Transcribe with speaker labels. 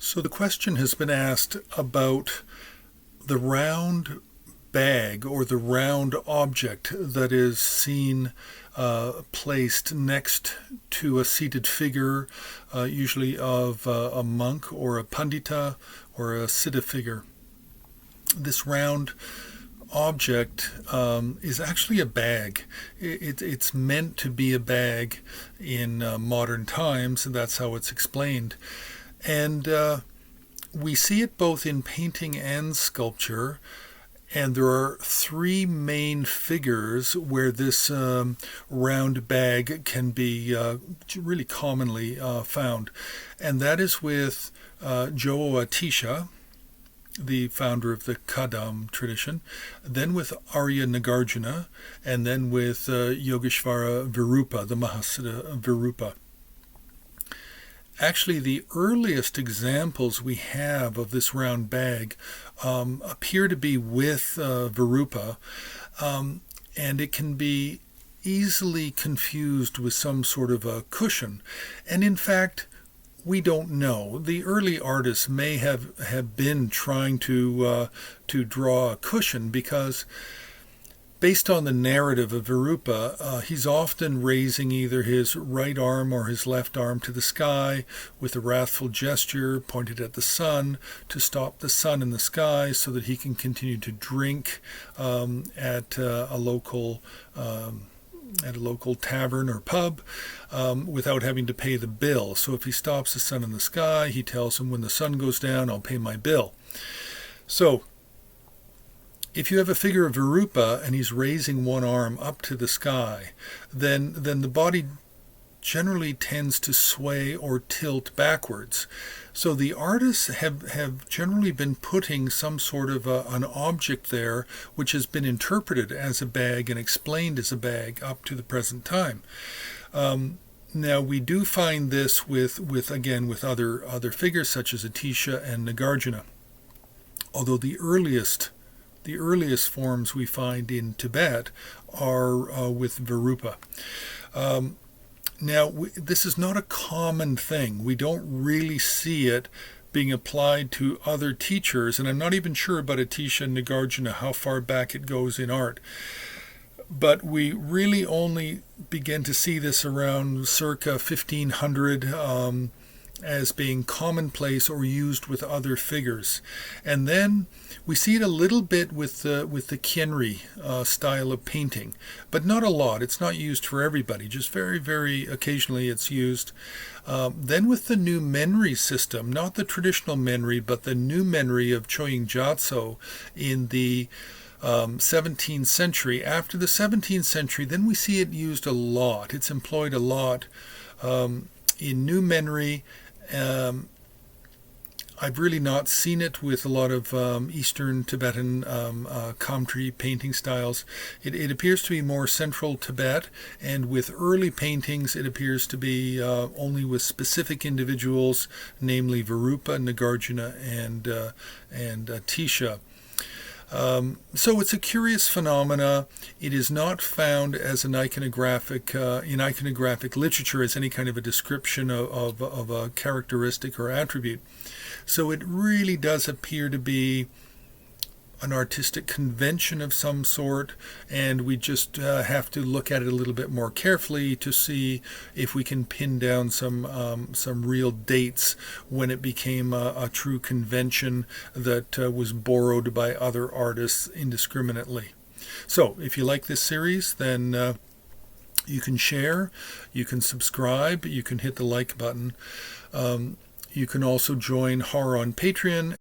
Speaker 1: So the question has been asked about the round bag or the round object that is seen placed next to a seated figure, usually of a monk or a pandita or a Siddha figure. This round object is actually a bag. It's meant to be a bag in modern times, and that's how it's explained. And we see it both in painting and sculpture. And there are three main figures where this round bag can be really commonly found. And that is with Jowo Atisha, the founder of the Kadam tradition, then with Arya Nagarjuna, and then with Yogeshvara Virupa, the Mahasiddha Virupa. Actually, the earliest examples we have of this round bag appear to be with Virupa, and it can be easily confused with some sort of a cushion. And in fact, we don't know. The early artists may have been trying to draw a cushion because, based on the narrative of Virupa, he's often raising either his right arm or his left arm to the sky with a wrathful gesture pointed at the sun to stop the sun in the sky so that he can continue to drink at a local tavern or pub without having to pay the bill. So if he stops the sun in the sky, he tells him, when the sun goes down, I'll pay my bill. So if you have a figure of Virupa and he's raising one arm up to the sky, then the body generally tends to sway or tilt backwards. So the artists have generally been putting some sort of an object there which has been interpreted as a bag and explained as a bag up to the present time. Now we do find this with other figures such as Atisha and Nagarjuna, although the earliest forms we find in Tibet are with Virupa. Now, this is not a common thing. We don't really see it being applied to other teachers, and I'm not even sure about Atisha and Nagarjuna, how far back it goes in art. But we really only begin to see this around circa 1500 as being commonplace or used with other figures. And then we see it a little bit with the Khyenri style of painting, but not a lot. It's not used for everybody. Just very, very occasionally it's used. Then with the new Menri system, not the traditional Menri, but the new Menri of Choying Gyatso in the 17th century. After the 17th century, then we see it used a lot. It's employed a lot in new Menri. I've really not seen it with a lot of Eastern Tibetan Khyenri painting styles. It appears to be more central Tibet, and with early paintings it appears to be only with specific individuals, namely Virupa, Nagarjuna, and Atisha. So it's a curious phenomena. It is not found as an iconographic in iconographic literature as any kind of a description of a characteristic or attribute. So it really does appear to be an artistic convention of some sort, and we just have to look at it a little bit more carefully to see if we can pin down some real dates when it became a true convention that was borrowed by other artists indiscriminately. So if you like this series, then you can share, you can subscribe, you can hit the like button. You can also join HAR on Patreon.